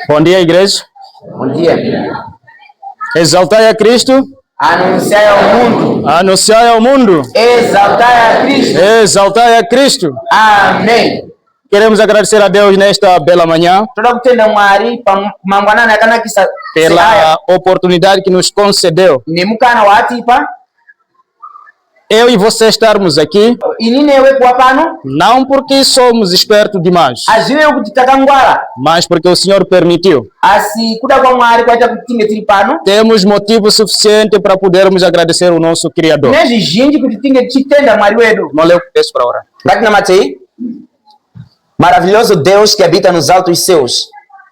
Bom dia, igreja. Bom dia. Exaltai a Cristo. Anunciai ao mundo. Anunciai ao mundo. Exaltai a Cristo. Exaltai a Cristo. Amém. Queremos agradecer a Deus nesta bela manhã pela oportunidade que nos concedeu. Eu e você estarmos aqui, não porque somos espertos demais, mas porque o Senhor permitiu. Temos motivo suficiente para podermos agradecer o nosso Criador. Não leu isso para orar. Maravilhoso Deus que habita nos altos céus,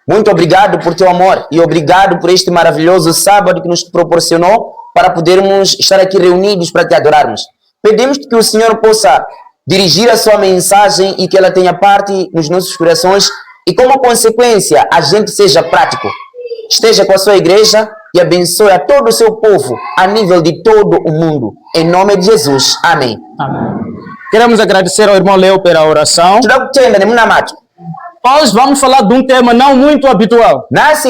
muito obrigado por teu amor e obrigado por este maravilhoso sábado que nos proporcionou para podermos estar aqui reunidos para te adorarmos. Pedimos que o Senhor possa dirigir a sua mensagem e que ela tenha parte nos nossos corações e, como consequência, a gente seja prático. Esteja com a sua igreja e abençoe a todo o seu povo a nível de todo o mundo. Em nome de Jesus. Amém. Amém. Queremos agradecer ao irmão Leo pela oração. Hoje vamos falar de um tema não muito habitual. Mas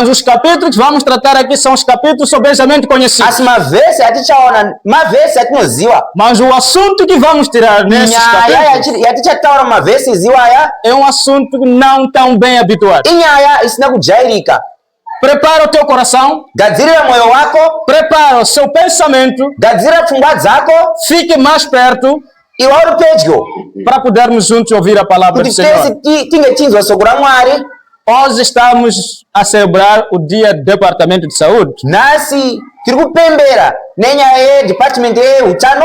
os capítulos que vamos tratar aqui são os capítulos sobrejamente conhecidos. Mas o assunto que vamos tirar nesses capítulos é um assunto não tão bem habituado. Prepara o teu coração. Prepara o seu pensamento. Fique mais perto para podermos juntos ouvir a palavra do Senhor. Hoje estamos a celebrar o dia do Departamento de Saúde,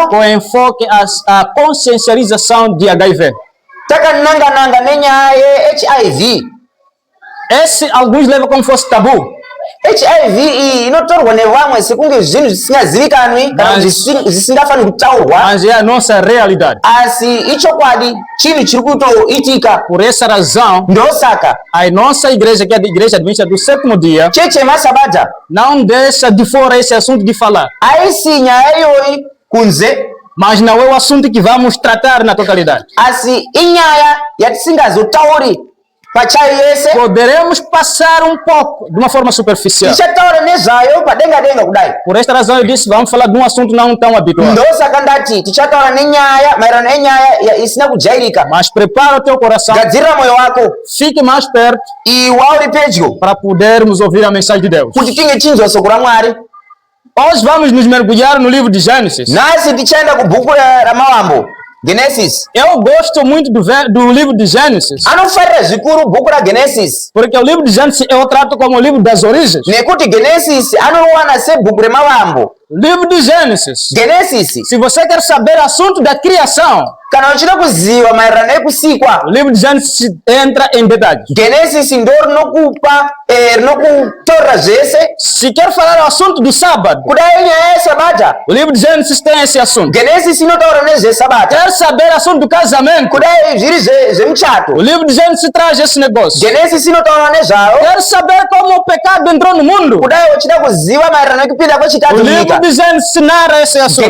com enfoque à consciencialização de HIV. Esse alguns levam como fosse tabu. Mas é a nossa realidade. Por essa razão, a nossa igreja, que é a igreja adventista do sétimo dia, não deixa de fora esse assunto de falar. Mas não é o assunto que vamos tratar na totalidade. Poderemos passar um pouco de uma forma superficial. Por esta razão eu disse, vamos falar de um assunto não tão habitual. Mas prepara o teu coração, fique mais perto para podermos ouvir a mensagem de Deus. Hoje vamos nos mergulhar no livro de Gênesis. Eu gosto muito do livro de Gênesis, porque o livro de Gênesis eu trato como o livro das origens. Livro de Gênesis. Se você quer saber o assunto da criação, o livro de Gênesis entra em detalhes. Se quer falar o assunto do sábado, o livro de Gênesis tem esse assunto. Quer saber o assunto do casamento, o livro de Gênesis traz esse negócio. Quer saber como o pecado entrou no mundo, o livro de Gênesis narra esse assunto.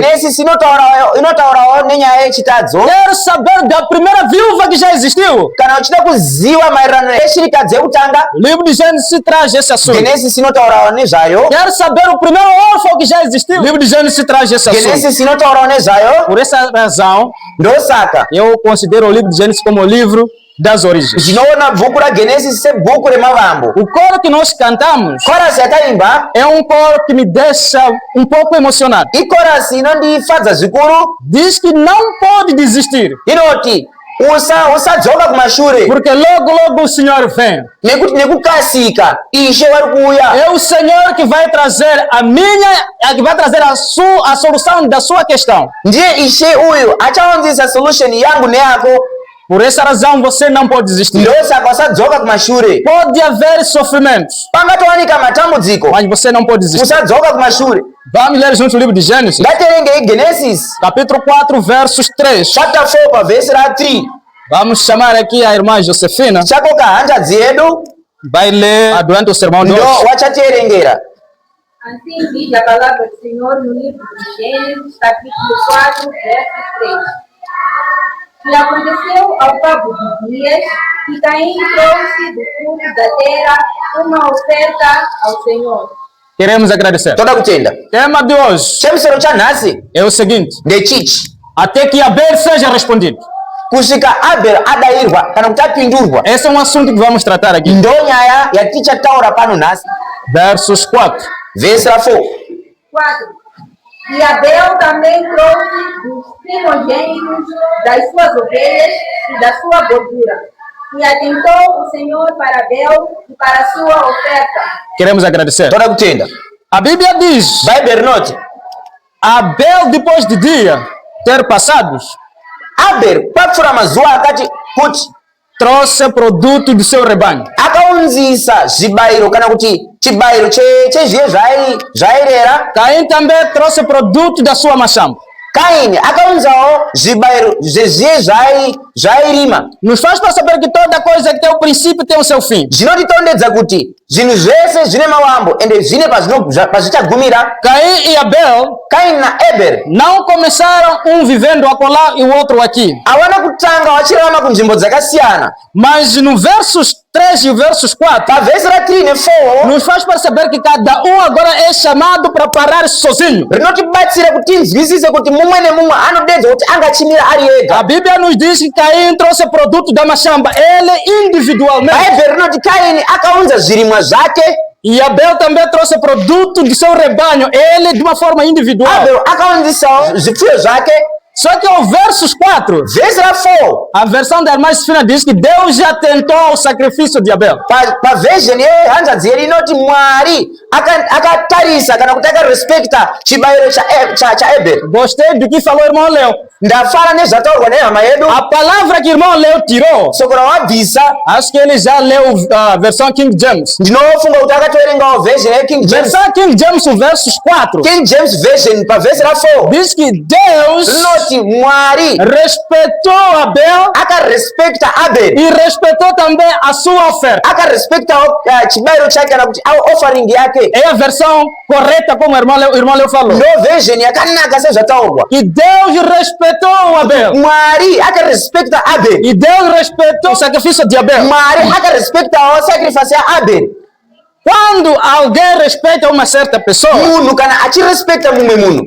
Quer saber da primeira viúva que já existiu, o livro de Gênesis traz esse assunto. Quer saber o primeiro órfão que já existiu, o livro de Gênesis traz esse assunto. Por essa razão, eu considero o livro de Gênesis como o livro das origens. O coro que nós cantamos é um coro que me deixa um pouco emocionado. Diz que não pode desistir, porque logo o Senhor vem. É o Senhor que vai trazer a solução da sua questão. Por essa razão você não pode desistir. Pode haver sofrimentos, mas você não pode desistir. Vamos ler junto o livro de Gênesis, capítulo 4, versos 3. Vamos chamar aqui a irmã Josefina, vai ler durante o sermão de hoje. Assim diz a palavra do Senhor no livro de Gênesis, capítulo 4, verso 3. E aconteceu ao cabo de dias E Caim trouxe do fruto da terra uma oferta ao Senhor. Queremos agradecer. Toda kutenda. Tema de hoje Chemisero cha nasi. é o seguinte: De chichi. até que Abel seja respondido. Kusika Abel adairwa kana kutapindurwa. Esse é um assunto que vamos tratar aqui. Ndonya ya ticha taura pano nasi. Versos 4. Verse 4. 4. E Abel também trouxe dos primogênitos das suas ovelhas e da sua gordura. E atentou o Senhor para Abel e para a sua oferta. Queremos agradecer. Toda kutenda. A Bíblia diz: Bible note. Abel, depois de dia ter passados, Abel kwapfura mazuwa akati kuti trouxe produto do seu rebanho. akaunzisa zvibayiro kana kuti chibayiro chezviye zvairera. Caim também trouxe produto da sua machamba. Kaini akaunzawo zvibayiro zvezviye zvairima. Nos faz para saber que toda coisa que tem o princípio tem o seu fim. Zvinotitondedza kuti zvinhu zvese zvine mawambo ende zvine pazvichagumira. Caim e Abel Kaini na Abel não começaram um vivendo acolá e o outro aqui. hawana kutanga vachirarama kunzvimbo dzakasiyana. Mas no versos 3 e versos 4, Pavhesi ra 3 ne 4 nos faz perceber que cada um agora é chamado para parar sozinho. rinotibatsira kuti tinzwisise kuti mumwe nemumwe anodedzwa kuti angachimira ari ega. A Bíblia nos diz que Caim trouxe produto da machamba, ele individualmente. Bhaibheri rinoti Kaini akaunza zvirimwa zvake. E Abel também trouxe produto do seu rebanho, ele de uma forma individual. Abel akaunzisawo zvipfuyo zvake. Só que ao versos 4, Vhesi ra 4 a versão da irmã Sifina diz que Deus já tentou o sacrifício de Abel. pavhezheni yehanzvadzi yedu inoti Mwari akatarisa kana kuti akarespekta chibayiro chaAbel. Gostei do que falou o irmão Leo. Ndafara nezvataurwa nehama yedu. A palavra que o irmão Leo tirou, Soko rawabvisa acho que ele já leu a versão King James. ndinofunga kuti akatoerengawo version yeKing James. Versão King James, o versos 4, King James version pavhesi ra 4 diz que Deus rinoti Mwari respeitou Abel akarespekta Abel, e respeitou também a sua oferta. akarespektawo chibayiro chake kana kuti offering yake. É a versão correta, como o irmão Leo falou. Ndo version yakanaka sezvataurwa. E Deus respeitou Abel. Mwari akarespekta Abel. E Deus respeitou o sacrifício de Abel. Mwari akarespektawo sacrifice yaAbel. Quando alguém respeita uma certa pessoa, Munhu kana achirespekta mumwe munhu,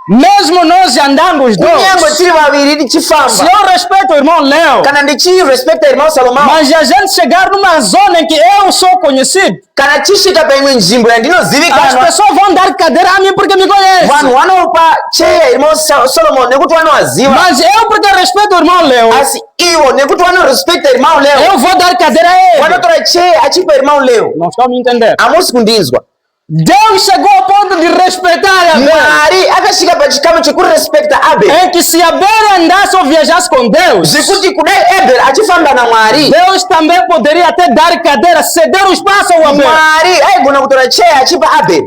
mesmo nós andando os kunyange dois, tiri vaviri se tichifamba, eu respeito o irmão Leo, kana ndichirespekta irmão Salomão, mas a gente chegar numa zona em que eu sou conhecido, kana chisvika paimwe nzvimbo as yandinozivikanwa, pessoas vão dar cadeira a mim porque me conhecem. vanhu vanopa cheya irmão Solomon nekuti vanowaziva. Mas eu, porque respeito o irmão Leo, Asi ivo nekuti vanorespekta irmão Leo, eu vou dar cadeira a ele. vanotora cheya achipa irmão Leo. Não estão me entendendo. Hamusi kundinzwa. Deus chegou ao ponto de respeitar Abel. Mwari akasvika pachikamu chekurespekta Abel, É que se Abel andasse ou viajasse com Deus, zvekuti kudai Abel achifamba naMwari, Deus também poderia até dar cadeira, ceder o espaço ao Abel. Mwari aigona kutora cheya achipa Abel.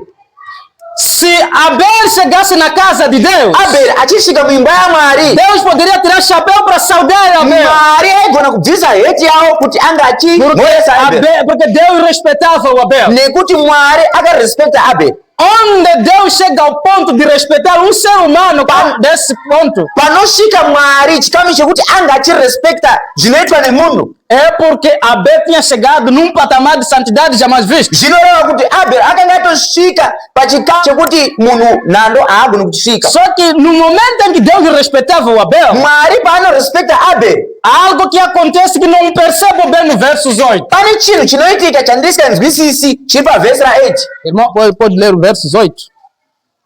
Se Abel chegasse na casa de Deus, Abel achisvika muimba yaMwari, Deus poderia tirar chapéu para saudar Abel. Mwari aigona kubvisa heti yawo kuti anga achimhoresa Abel, Porque Deus respeitava o Abel. nekuti Mwari akarespekta Abel. Onde Deus chega ao ponto de respeitar um ser humano desse ponto, Panosvika Mwari chikamu chekuti anga achirespekta zvinoitwa nemunhu, é porque Abel tinha chegado num patamar de santidade jamais visto. zvinoreva kuti Abel akanga atosvika pachikamu chekuti munhu nhando haagoni kuchisvika. Só que no momento em que Deus respeitava o Abel, Mwari paanorespekta Abel, há algo que acontece que não percebo bem no versos 8. pane chinhu chinoitika chandisinganzwisisi chiri pavhesi ra8. Irmão, pode ler o versos 8?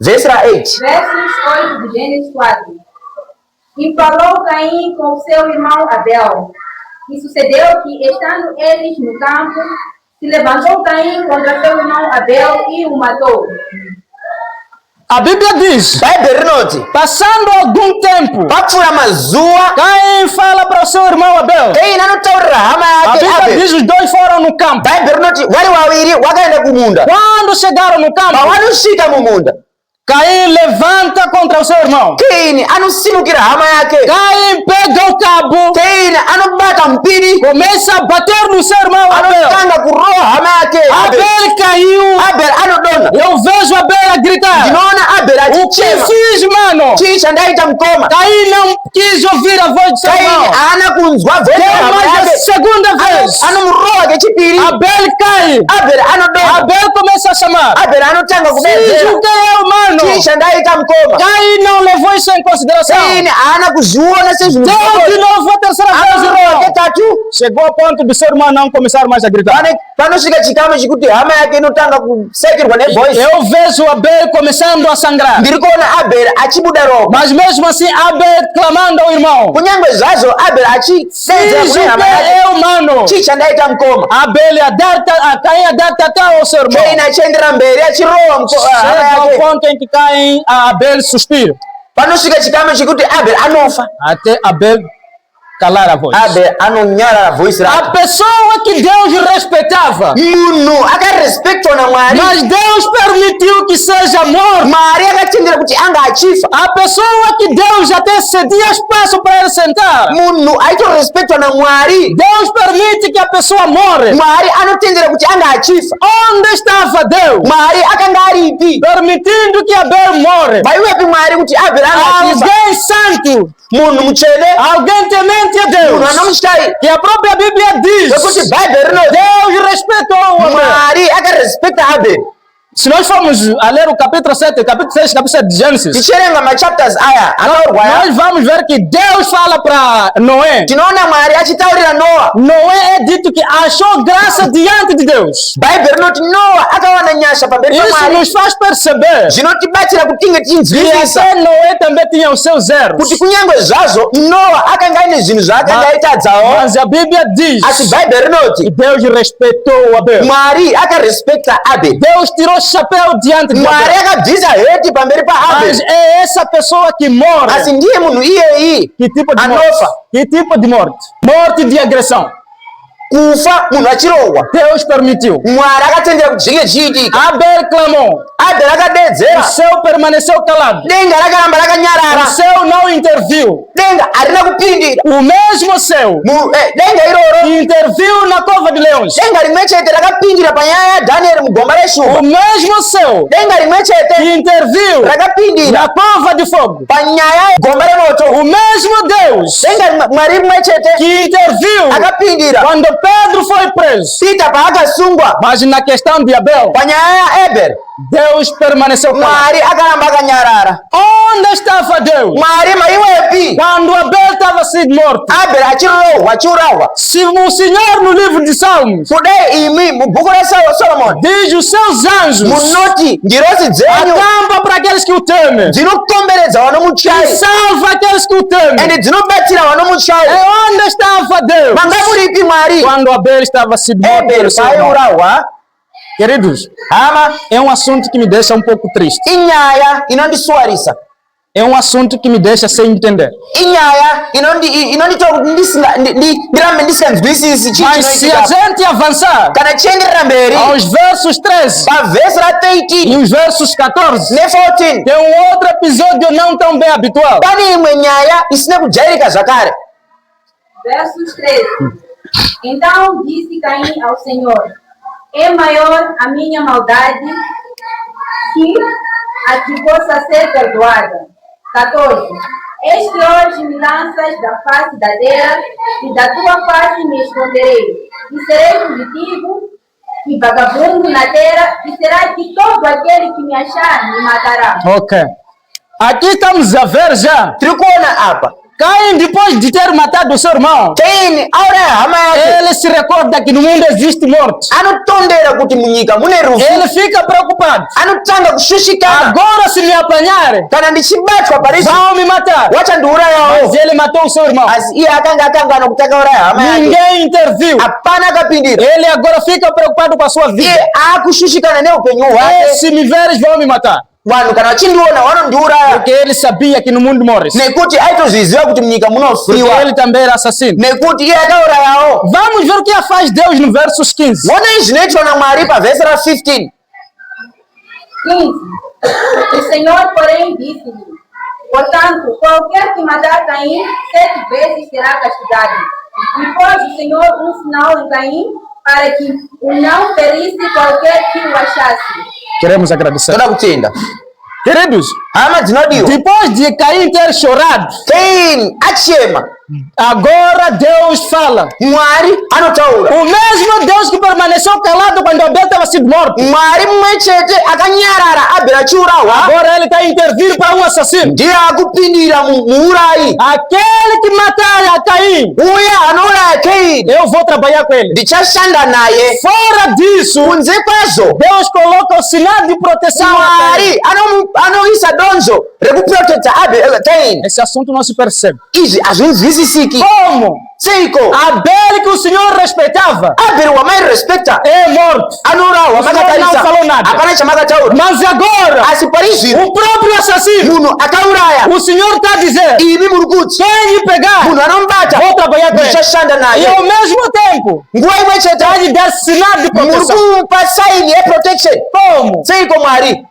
Vhesi ra8. Versos 8 de Gênesis 4. E falou Caim com o seu irmão Abel. E sucedeu que, estando eles no campo, se levantou Caim contra seu irmão Abel e o matou. A Bíblia diz, Bhaibheri rinoti passando algum tempo, papfuura mazuva Caim fala para o seu irmão Abel. Kaini anotaurira hama A yake Bíblia Abel. diz os dois foram no campo. Bhaibheri rinoti vari vaviri vakaenda kumunda. Quando chegaram no campo, Pavanosvika mumunda, Caim levanta contra o seu irmão. Kaini anosimukira hama yake. Caim pega o cabo, Kaini anobata mpini, começa a bater no seu irmão Abel. anotanga kuroha hama yake Abel. Abel caiu. Abel anodonha. Eu vejo Abel a gritar. Ndinoona Abel O que achichema. fiz, mano? Chii chandaita mukoma. Caim não quis ouvir a voz do seu Kaini irmão. haana akunzwa Deu mais a segunda vez. anomurowa kechipiri. Abel cai. Abel anodoka. Abel começa a chamar. Abel anotanga kubezera. Filho, quem é o mano? Kisha ndaita mkoma. Caim não levou isso em consideração. Kaini ana kuziona sezvinhu. Deu de novo a terceira vez, Anomurowa irmão. ketatu. Chegou ao ponto de seu irmão não começar mais a gritar. Panosvika chikamu chikuti hama yake inotanga kusekerwa nevoice. Eu vejo Abel começando a sangrar. Ndiri kuona Abel achibuda ropa. Mas mesmo assim, Abel clamando ao irmão. Kunyangwe zvazvo Abel achidedzera Filho, kune hama quem yake. é o mano? Chicha ndaita mukoma. Abel Caim adapta ao seu irmão. Kaini achiendera mberi achirowa hama Chega ao yake. ponto em que Caim, Abel suspira. Panosvika chikamu chikuti Abel anofa. Até Abel calar a voz. Abel anonyarara voice A rake. pessoa que Deus respeitava, Munhu akarespektwa naMwari. mas Deus permitiu que seja morto. Mwari akatendera kuti anga achifa. A pessoa que Deus até cedia espaço para ele sentar, Munhu aitorespektwa naMwari. Deus permite que a pessoa morre. Mwari anotendera kuti anga achifa. Onde estava Deus? Mwari akanga aripi. Permitindo que Abel morre. Maiwepi Mwari kuti Abel anga achifa. Alguém santo, Munhu mutsvene. alguém temente a Deus, Munhu anomutyai. que a própria Bíblia diz, Zvokuti Bhaibheri rinoti Deus respeitou Abel. Mwari akarespekta Abel. Se nós formos a ler o capítulo 7, capítulo 6, capítulo 7 de Gênesis, Ticherenga machapters aya akaorwa aya. nós vamos ver que Deus fala para Noé. Tinoona Mwari achitaurira Noa. Noé é dito que achou graça diante de Deus. Bhaibheri rinoti Noa akawana nyasha pamberi Isso paMwari. nos faz perceber Zvinotibatsira kutinge que tinzwisisa até Noé também tinha os seus erros. kuti kunyangwe zvazvo Noa akanga aine zvinhu zvaakanga aitadzawo. Mas a Bíblia diz Asi Bhaibheri que rinoti Deus respeitou Abel. Mwari akarespekta Abel. Deus tirou o chapéu diante de Mwari Abel. akabvisa heti pamberi paAbel. Mas é essa pessoa que morre. Asi ndiye munhu iyeye Que tipo de anofa. morte? Que tipo de morte? Morte de agressão. kufa munhu achirohwa. Deus permitiu. Mwari akatendera kuti zvinge zviitika. Abel clamou. Abel O akadedzera. céu permaneceu calado. Denga rakaramba O rakanyarara. céu não interviu. Denga harina kupindira. O mesmo céu Denga iroro. que interviu na cova de leões. Denga rimwe chete rakapindira panyaya yaDhanieri mugomba reshuva. O mesmo céu Denga rimwe chete que interviu rakapindira na cova de fogo. panyaya yegomba remoto. O mesmo Deus Denga Mwari rimwe chete que interviu akapindira quando Pedro foi preso. Pita paakasungwa Mas na questão de Abel, panyaya yaEbel. Deus permaneceu calado. Mwari akaramba akanyarara. Onde estava Deus Mwari maiwepi quando Abel estava sendo morto? Abel achirohwa achiurahwa. Se o Senhor no livro de Salmos Kudai imi mubhuku raSolomoni diz os seus anjos munoti ngirozi dzenyu acampa para aqueles que o temem, dzinokomberedza e vanomutyai salva aqueles que o temem. ende dzinobatsira vanomutyai. E onde estava Deus Manga muripi Mwari? quando Abel estava sendo morto? Abel pelo seu irmão? paiurahwa. Queridos, Hama é um assunto que me deixa um pouco triste. inyaya inondiswarisa. É um assunto que me deixa sem entender. Inyaya inondita kuti ndirambe ndisinganzwisisi chii Mas se a chinoitika. gente avançar Kana tienderera mberi aos versos 13 pavhesi e ra13 os versos 14, ne14 tem um outro episódio não tão bem habitual. pane imwe nyaya isina kujairika zvakare. Versos 13. Então disse Caim ao Senhor: é maior a minha maldade que a que possa ser perdoada. 14. Este hoje me lanças da face da terra, e da tua face me esconderei. E serei fugitivo e vagabundo na terra, e será que todo aquele que me achar me matará. Ok. Aqui estamos a ver já. Tiri kuona apa Caim, depois de ter matado o seu irmão, Kaini auraya hama yake ele se recorda que no mundo existe morte. anotondera kuti munyika mune rufu. Ele fica preocupado. Anotanga kushushikana Agora, se me apanharem, kana ndichibatwa parisi vão me matar. wachandiurayawo. Mas ele matou o seu irmão. Asi iye akanga akangana kuti akauraya hama yake. Ninguém interviu. Hapana akapindira. Ele agora fica preocupado com a sua vida. Iye akushushikana neupenyu hwake. Se me veres, vão me matar. Vanhu kana vachindiona vanondiuraya Porque ele sabia que no mundo morre. nekuti aitozviziva kuti munyika Porque munofiwa ele também era assassino. nekuti iye akaurayawo. Vamos ver o que faz Deus no versos 15. Vonai zvinoitwa naMwari pavhesi ra15. 15. O Senhor, porém, disse-lhe: portanto, qualquer que matar Caim 7 vezes será castigado. E pôs o Senhor um sinal em Caim, para que o não ferisse qualquer que o achasse. Queremos agradecer. Toda kutenda Queridos, hama dzinodiwa. depois de Caim ter chorado, Kaini achema Agora Deus fala. Mwari anotaura. O mesmo Deus que permaneceu calado quando Abel estava sido morto. Mwari mwechete akanyarara Abel achiurawa. Agora ele está a intervir para um assassino. Ndiye akupindira muurayi. Aquele que matar a Caim, Uya anouraya Kaini. eu vou trabalhar com ele. Ndichashanda naye. Fora disso, Kunze kwazo. Deus coloca o sinal de proteção. Mwari anoisa donzo rekuprotecta Kaini. Esse assunto não se percebe. Izvi azvinzwisisiki. Como? Seiko. Abel, que o Senhor respeitava, Abel wamairespecta. é morto. Anourawa O Senhor não falou nada. Hapana chamakataura. Mas agora, Asi parizvi. o próprio assassino, Munhu akauraya. o Senhor está a dizer, Imi muri kuti. quem lhe pegar, Munhu anomubata. vou trabalhar com ele. Ndichashanda E naye. ao mesmo tempo, Nguva imwe chete. está lhe dar sinal de Muri proteção. kumupa saini yeprotection. Como? Seiko Mwari.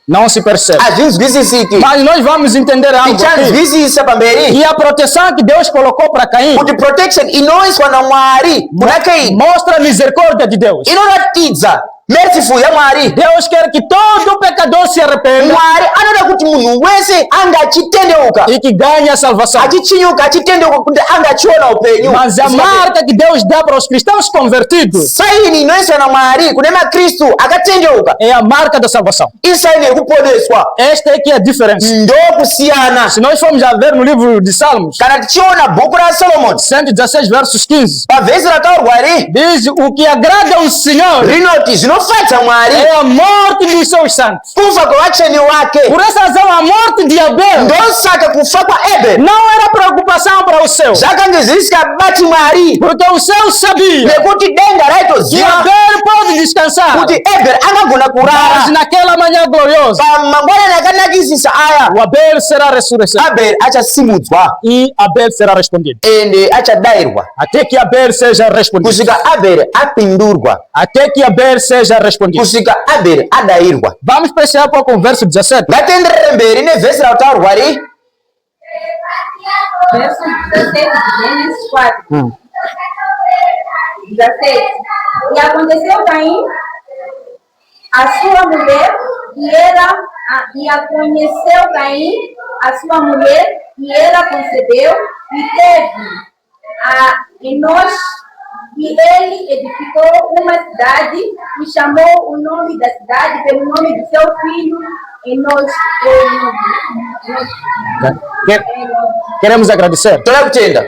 Não se percebe. Azvinzwisisiki. Mas nós vamos entender algo aqui. Tichanzwisisa pamberi. E a proteção que Deus colocou para Caim Kuti protection inoiswa na Mwari kuna Kaini. mostra a misericórdia de Deus. Inoratidza merciful ya Mwari. Deus quer que todo pecador se arrependa Mwari anoda kuti munhu wese anga achitendeuka. e que ganhe a salvação. Achichinyuka achitendeuka kuti anga achiona upenyu. Mas a marca que Deus dá para os cristãos convertidos Saini inoiswa na Mwari kune makristu akatendeuka. é a marca da salvação. Isaini yekuponeswa. Esta é que é a diferença. Ndokusiyana. Se nós formos a ver no livro de Salmos, Kana tichiona bhuku ra Solomon 116 versos 15, pavhesi rataurwa ri diz o que agrada ao Senhor rinoti zvinofadza Mwari é a morte dos seus santos. kufa kwevacheni wake. Por essa razão, a morte de Abel Ndosaka kufa kwaEbel não era preocupação para o céu, zvakange zvisikabati Mwari porque o céu sabia nekuti denga que raitoziva Abel pode descansar. kuti Ebel angagona Mas kurara naquela manhã gloriosa, pamangwanani akanakisisa aya. o Abel será ressurreição Abel achasimudzwa e Abel será respondido. ende achadayirwa Até que Abel seja respondido. kusvika Abel apindurwa, Até que Abel seja respondido. kusvika Abel adayirwa. Vamos prestar um pouco o verso 17. ngatienderere mberi nevhesi rautaurwa ri Verso 17 de Gênesis 4. 17. E aconteceu Caim, a sua mulher, e a conheceu Caim, a sua mulher, e ela concebeu, e teve a Enos, e ele edificou uma cidade, e chamou o nome da cidade pelo nome de seu filho, Enos. Queremos agradecer. toda kutenda.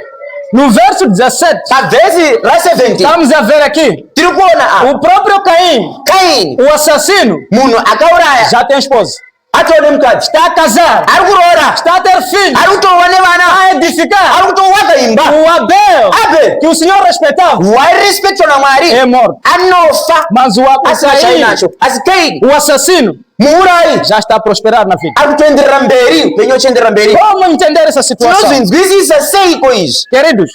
No verso 17, pavhesi ra17 estamos a ver aqui tiri kuona apa o próprio Caim, Kaini o assassino, munhu akauraya já tem esposa, atone mukadzi está a casar, ari kuroora está a ter filhos, ari kutova nevana a edificar. ari kutowaka imba. O Abel, Abel que o Senhor respeitava, wairespectwa namwari é morto. anofa Mas o asina Caim, chainacho. Asi Kaini o assassino, muurayi já está a prosperar na vida. ari kutoenderera mberi upenyu huchienderera mberi. Como entender essa situação? tinozvinzwisisa seiko izvi Queridos,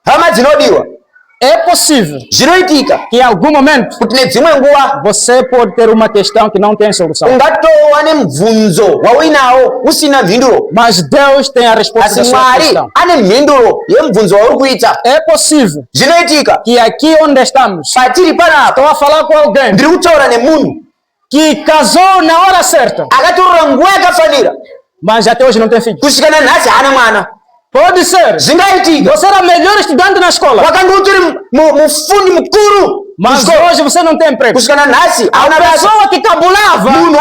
hama dzinodiwa. é possível Zvinoitika que em algum momento kuti nedzimwe nguva você pode ter uma questão que não tem solução. ungatova nemubvunzo wauinawo usina mhinduro, Mas Deus tem a resposta asi da sua Mwari questão. ane mhinduro yemubvunzo wauri kuita. É possível Zvinoitika que aqui onde estamos, patiri panapa estou a falar com alguém ndiri kutaura nemunhu que casou na hora certa, akatorora nguva yakafanira mas até hoje não tem filho. kusvika nanhasi haana mwana. Pode ser. Zvingaitika Você era o melhor estudante na escola, wakanga utiri mufundi mukuru mas hoje você não tem emprego. kusvika nanhasi A hauna basa. pessoa que cabulava Munhu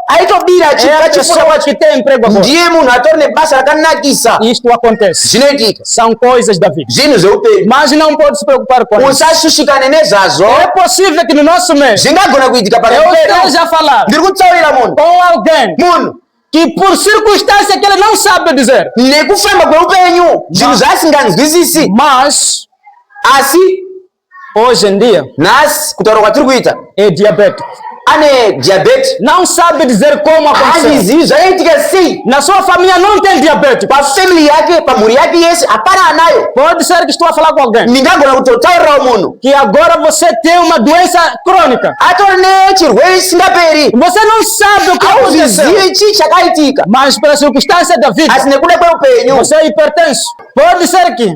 aitobira é a chipfuura pessoa que tem emprego agora. ndiye munhu atori nebasa rakanakisa. Isto acontece. Zvinoitika São coisas da vida. zvinhu zveupenyu. Mas não pode se preocupar com isso. Usashushikane nezvazvo. É possível que no nosso meio Zvingagona kuitika eu pakati pedu. esteja a falar Ndiri kutsaurira munhu com alguém munhu que por circunstância que ele não sabe dizer, nekufamba kweupenyu zvinhu zvaasinganzwisisi, mas asi hoje em dia nhasi kutaura kwatiri kuita é diabético. ane diabete. Não sabe dizer como aconteceu. Hazvizivi zvaiitika sei. Na sua família não tem diabético. Pafamily yake pamhuri yake yese hapana anayo. Pode ser que estou a falar com alguém Ndingagona kutotaurirawo munhu que agora você tem uma doença crônica. atori nechirwere chisingaperi. Você não sabe o que aconteceu, Hauzvizivi chii chakaitika, mas pela circunstância da vida asi nekuda kweupenyu você é hipertenso. Pode ser que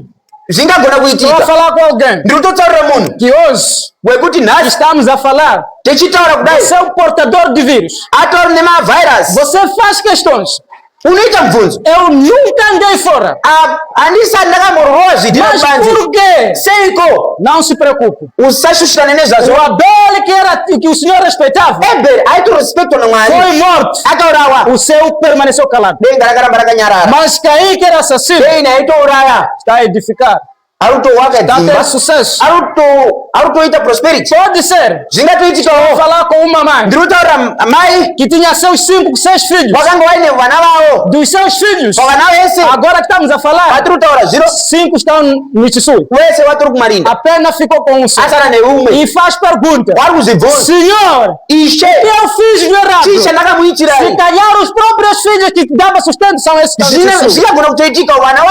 zvingagona estou a kuitika. falar com alguém Ndiri kutotsaurira munhu que hoje wekuti nhasi estamos a falar, tichitaura kudai você é um portador de vírus. atori nemavhairasi. Você faz questões unoita mvunzo. Eu nunca andei fora. Andisa ndakamorozi Mas por quê? seiko Não se preocupe. usashushikana O nezazo Abel que o Senhor respeitava ebere aito respeito na mwari foi morto. akaurawa O seu permaneceu calado. dengaragara barakanyarara Mas Caim, que era assassino, beina aito uraya está a edificar. aruto waka Está a ter dzimba sucesso. aruto ita prosperity Pode ser. zvingatoitikawo Vou falar com uma mãe ndirutaura mai que tinha seus 5, 6 filhos. wakanga waine vana vavo Dos seus filhos, pavana vese agora que estamos a falar, vatirutaura zviro 5 estão no Chisui. wese vatiri kumarinda Apenas ficou com um só. asara neumwe E faz pergunta: wari kuzibvunza Senhor, ishe eu fiz de errado. chisha Se ndakamuitirai calhar os próprios filhos que davam sustento são esses que estão no Chisui. zvingagona kutoitika vana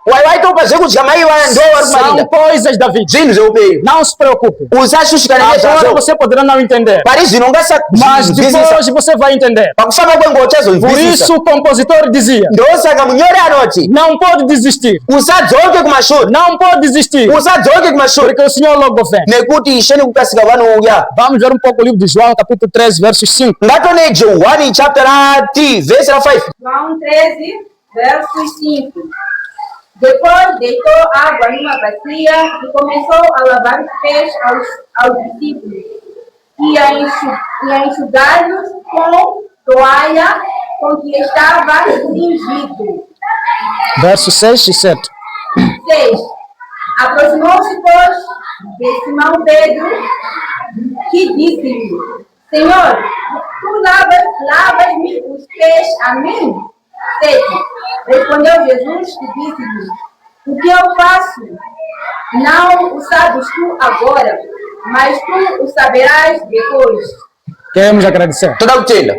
waitopa zvekudya mai vaya ndo vari kumarinda São coisas da vida. zvinhu zveupenyu Não se preocupe. usashushikana Agora nezvazvo você poderá não entender, pari zvino mas ungasazwisisa depois você vai entender. pakufamba kwenguva Por uchazonzwisisa isso o compositor dizia: ndosaka munyori anoti não pode desistir. usadzoke kumashure Não pode desistir. usadzoke kumashure Porque o Senhor logo vem. nekuti ishe nekukasika vanouya Vamos ver um pouco o livro de João, capítulo 13, versos 5. ngatone johani chapter ra 3 vhesi ra 5 João 13, versos 5. Depois deitou água numa bacia e começou a lavar os pés aos discípulos e a enxugar-los com toalha com que estava cingido. Versos 6 e 7. 6. Aproximou-se, pois, de Simão Pedro, que disse-lhe: Senhor, tu lavas-me os pés a mim? 7. Respondeu Jesus e disse-lhe: O que eu faço? Não o sabes tu agora, mas tu o saberás depois. Queremos agradecer. toda kutenda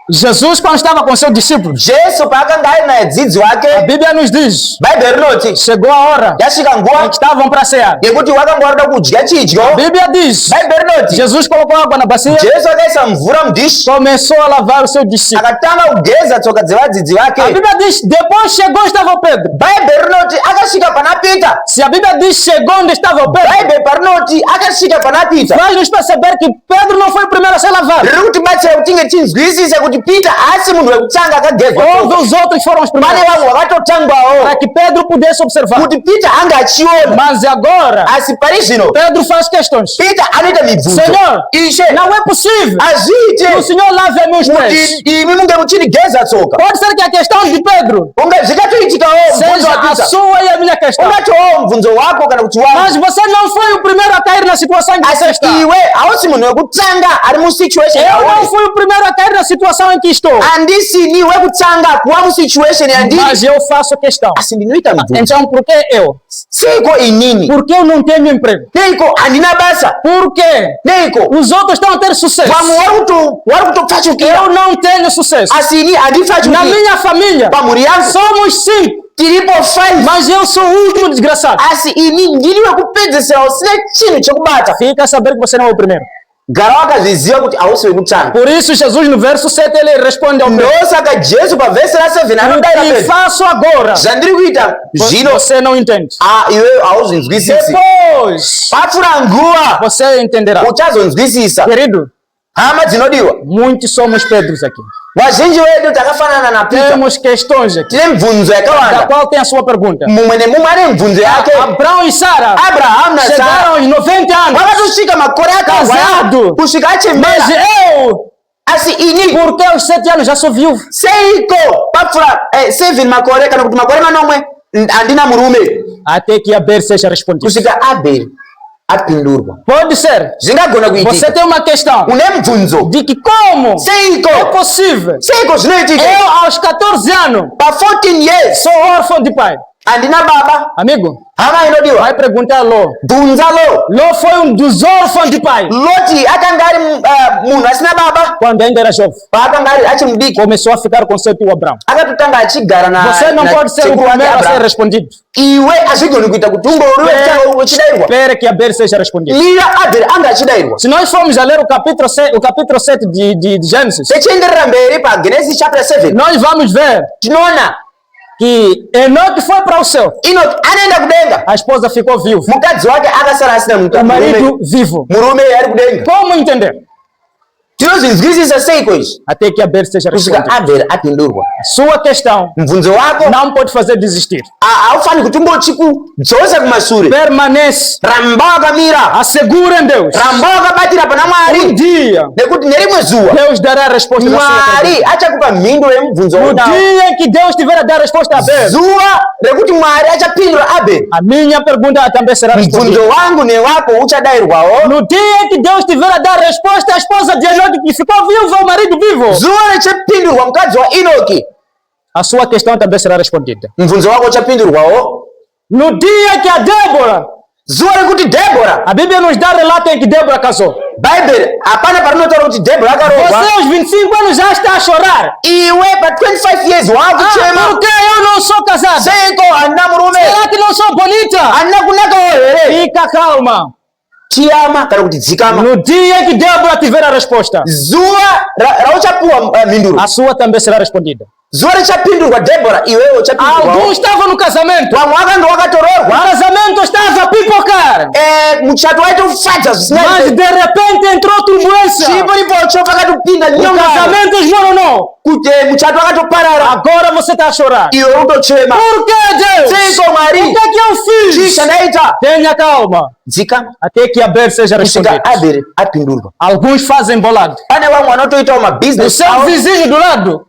Jesus, quando estava com seus discípulos, jesu paakanga ari nadzidzi a wake Bíblia nos diz: bhaibheri rinoti chegou a hora yasvika em nguva que estavam para cear. yekuti wakanga warida kudya A chidyo Bíblia diz: bhaibheri rinoti Jesus colocou água na bacia, jesu akaisa mvura mudhishi começou a lavar os seus discípulos. akatanga kugeza tsoka dzevadzidzi A vake Bíblia diz: depois chegou onde estava o Pedro. bhaibheri rinoti akasvika pana pita Se a Bíblia diz chegou onde estava o Pedro, bhaibheri parinoti akasvika pana pita faz nos perceber que Pedro não foi o primeiro a ser lavado. riri kutibatsira kuti tinge tinzwisise kuti pita asi munhu wekutanga akagezwa Houve os outros que foram os pane primeiros, vamwe vakatotangwawo para que Pedro pudesse observar. kuti pita anga achiona Mas agora, asi pari zvino Pedro faz questões. pita anoita mibvunzo Senhor, ishe não é possível que o azviite Senhor lave meus pés. kuti imi munge muchindigeza tsoka Pode ser que a questão de Pedro unge zvikatoitikawo mubvunzo seja a wapita sua e a minha questão. ungatowo mubvunzo wako kana kuti Mas wangu você não foi o primeiro a cair na situação em que você asi está. iwe hausi munhu wekutanga ari musituation Eu não yauri fui o primeiro a cair na situação em que estou. handisini wekutanga kuva musituation yandiri Mas eu faço questão. asi ndinoita mibvunzo Então, por que eu? seiko inini Por que eu não tenho emprego? neiko handina basa Por quê? neiko Os outros estão a ter sucesso. vamwe vari kutopfachukira Eu não tenho sucesso. asi ini Na handipfachukira minha família, pamhuri yangu somos 5, tiripo 5 mas eu sou o último desgraçado. asi ini ndiri wekupedzisira usina chinhu chekubata Fica a saber que você não é o primeiro. gara wakazviziva kuti hausi wekutanga Por isso, Jesus, no verso 7, ele responde ao Pedro: ndosaka jesu pavhesi ra7 O anodayira que pedro faço agora, zvandiri kuita zvino você não entende. iwe hauzvinzwisisi Depois, papfuura nguva você entenderá. uchazonzwisisa Querido, hama dzinodiwa muitos somos Pedros aqui. vazhinji vedu takafanana na pita Temos questões aqui, tine mibvunzo da yakawanda qual tem a sua pergunta. mumwe nemumwe ane mibvunzo yake Abraão e Sara abrahamu na sara chegaram aos 90 anos, vakatosvika makore Casado. akawanda kusvika mas achembera eu, asi ini porque aos 7 anos já sou viúvo. seiko papfuura 7 makore kana kuti makore manomwe handina murume Até que Abel seja respondido. kusvika abheri apindurwa Pode ser. zvingagona Você kuitika tem uma questão une mibvunzo de que como é seiko possível seiko zvinoitika eu aos 14 anos pa14 years sou órfão de pai. handina baba Amigo, hama inodiwa vai perguntar a Ló. bvunza lo Ló foi um dos órfãos de pai. loti akanga ari munhu asina baba Quando ainda era jovem, paakanga ari achiri mudiki começou a ficar com seu tio Abraão. akatotanga achigara Você não pode ser o sekuru wake primeiro a ser Abrahamu. respondido. iwe hazvigoni kuita kuti ungori wekutanga uchidairwa Espere que Abel seja respondido. lira abheri anga achidairwa Se nós formos a ler o capítulo 7 de Gênesis, techienderera mberi pagenesis chapter 7 nós vamos ver tinoona que Enoque foi para o céu. inoki anaenda kudenga A esposa ficou viúva. mukadzi wake akasara asina O marido vivo. murume ari kudenga Como entender? tinozvinzwisisa sei kwezvi? Até que Abel seja kusvika respondido. Abel apindurwa. Sua questão Mubvunzo wako não pode fazer desistir. haufaniri kuti ungochikudzosa kumashure. Permanece. Ramba wakamira, Assegura em Deus. ramba wakabatira pana Mwari, Dia nekuti nerimwe zuva Deus dará a resposta da sua Mwari pergunta. achakupa mhinduro yemubvunzo No unawo. dia em que Deus tiver a dar a resposta a Abel, Zuva rekuti Mwari achapindura Abel, a minha pergunta também será respondida. mubvunzo wangu newako uchadayirwawo. No dia em que Deus tiver a dar a resposta à esposa de Enoque que ficou viúva, o marido vivo, Zuva richapindurwa mukadzi waEnoki, a sua questão também será respondida. mubvunzo wako uchapindurwawo. No dia que a Débora, Zuva rekuti Debora, a Bíblia nos dá relato em que Débora casou. bhaibheri hapana parinotaura kuti Debora akarogwa. Você aos 25 anos já está a chorar. Iwe pa25 years wakuchema, Por que eu não sou casada? seiko handina murume, Será que não sou bonita? handina kunakawo here? Fica calma. Chiyama kana kuti dzikama. No dia em que Débora tiver a resposta, Zuva rauchapuwa mhinduro, a sua também será respondida. zuva richapindurwa Debora, iwewe uchapindurwawo. Alguns estavam no casamento. Vamwe vakanga O vakatororwa, casamento estava a pipocar. muchato waita kufadza Mas zvisina. de repente entrou turbulência. Chipo ripocho pakatopinda O nyongano casamento esmoronou. kuti muchato wakatoparara, Agora você está a chorar. iwe utochema. Por que, Deus? Seiko O Mwari, que eu chii fiz? chandaita? Tenha calma. Dzikama Até que Abel seja kusvika respondido. Abel apindurwa. Alguns fazem bolado. Pane vamwe vanotoitawo O mabusiness seu avo, vizinho do lado,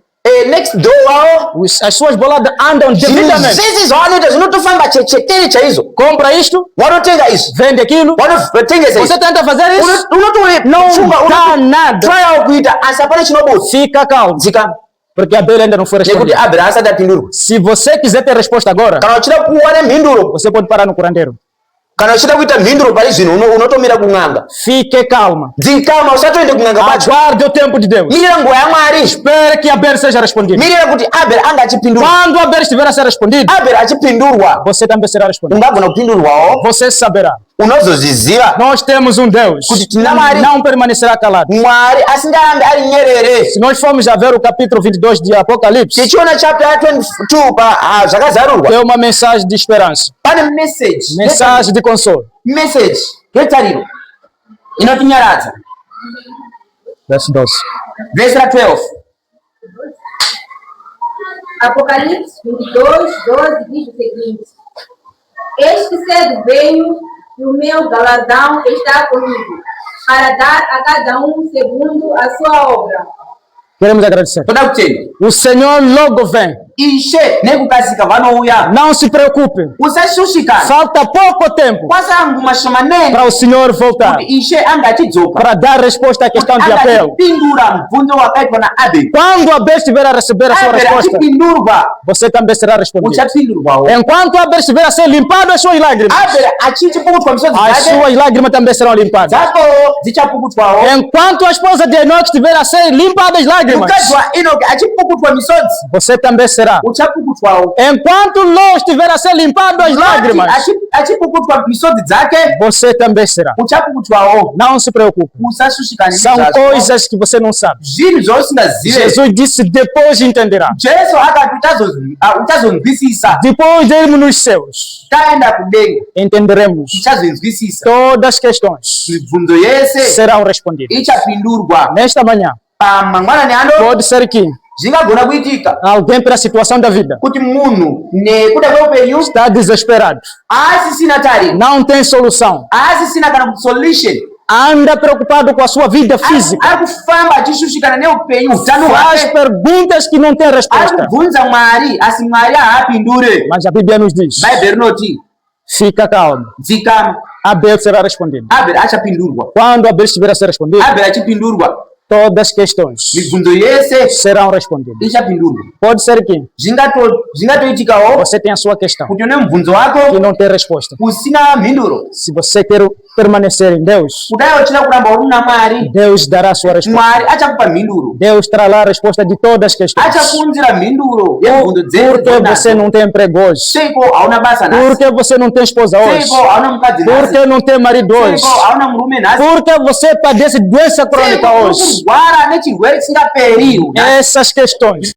next door wavo, as suas boladas andam zvinhu devidamente. zvese zvavanoita zvinotofamba chechetere chaizvo. Compra isto, Wanotenga izvi, vende aquilo. wanotengesa Você izvi, tenta fazer isso, não dá nada. unototryawo kuita asi hapana chinobuda. Fica calmo. Dzikama Porque Abel ainda não foi nekuti respondido. Abel asati apindurwa. Se você quiser ter resposta agora, Kana uchida kuwana mhinduro, você pode parar no curandeiro. kana uchida kuita mhinduro pari zvino unotomira kun'anga. Fique calma. Dzikama usatoende kun'anga kwacho, Aguarde o tempo de Deus. mirira nguva yaMwari, Espere que Abel seja respondido. mirira kuti Abel anga achipindurwa. Quando Abel estiver a ser respondido, Abel achipindurwa, você também será respondido. ungagona kupindurwawo, Você saberá. unozozviziva Nós temos um Deus Kuti que tina Mwari. não permanecerá calado. Mwari asingarambe ari nyerere. Se nós formos a ver o capítulo 22 de Apocalipse, Tichiona chapter 22 pa zvakazarurwa, é uma mensagem de esperança, pane message, mensagem de consolo. message yetariro inotinyaradza. Verso 12. Verse 12. Apocalipse 22, 12 diz o seguinte: Este cedo venho e o meu galardão está comigo, para dar a cada um segundo a sua obra. Queremos agradecer. Toda kutenda. O Senhor logo vem. Ishe nekukasika vanouya. Não se preocupe. Usashushikana. Falta pouco tempo Kwasangu mashomanene. para o Senhor voltar, Kuti Ishe anga achidzoka. para dar resposta à questão de Anga Abel. achipindura mubvunzo wakaitwa naAbel. Quando Abel estiver a receber a sua Abel resposta, achipindurwa, você também será respondido. uchapindurwawo. Enquanto Abel estiver a ser limpado as suas lágrimas, Abel achichipukutwa misodzi as dzake, suas lágrimas também serão limpadas. dzako dzichapukutwawo. Enquanto a esposa de Enoque estiver a ser limpada as lágrimas, Mukadzi waEnoki achipukutwa misodzi, você também será. uchapukutwawo. Enquanto Ló estiver a ser limpado as lágrimas, achipukutwa misodzi dzake, você também será. uchapukutwawo. Não se preocupe. Usashushikane São nezvazvo. coisas que você não sabe. Zvinhu zvausingazive. Jesus disse: depois entenderá. Jesu akati uchazonzwisisa. Depois de irmos nos céus, Taenda kudenga entenderemos. tichazonzwisisa. Todas as questões Mibvunzo yese serão respondidas. ichapindurwa. Nesta manhã, Mangwanani ano pode ser que zvingagona kuitika alguém, pela situação da vida, kuti munhu nekuda kweupenyu está desesperado, asisina tariro, não tem solução, asisina kana kuti solution, anda preocupado com a sua vida ari física, kufamba achishushikana neupenyu utano faz hwake, perguntas que não têm ari resposta. kubvunza Mwari asi Mwari haapindure. Mas a Bíblia nos diz: Bhaibheri rinoti fica calmo, dzikama, Abel será respondido. Abel achapindurwa. Quando Abel estiver a ser respondido, Abel achipindurwa, todas as questões mibvunzo yese serão respondidas. ichapindurwa. Pode ser que zvingatoitikawo você tenha a sua questão kuti une mubvunzo que wako não tem resposta. usina mhinduro, Se você quer permanecer em Deus, kudai uchida kuramba uri muna Mwari, Deus dará a sua resposta. Mwari achakupa mhinduro, Deus trará a resposta de todas as questões. achakuunzira mhinduro yemibvunzo dzese Por que você dzonadzo. não tem emprego hoje? Seiko hauna basa Por nhasi, que você não tem esposa hoje? seiko hauna mukadzi Por nhasi, que não tem marido hoje? seiko hauna murume nhasi, Por que você padece doença seiko crônica uri hoje? kurwara nechirwere chisingaperi nhasi. Essas questões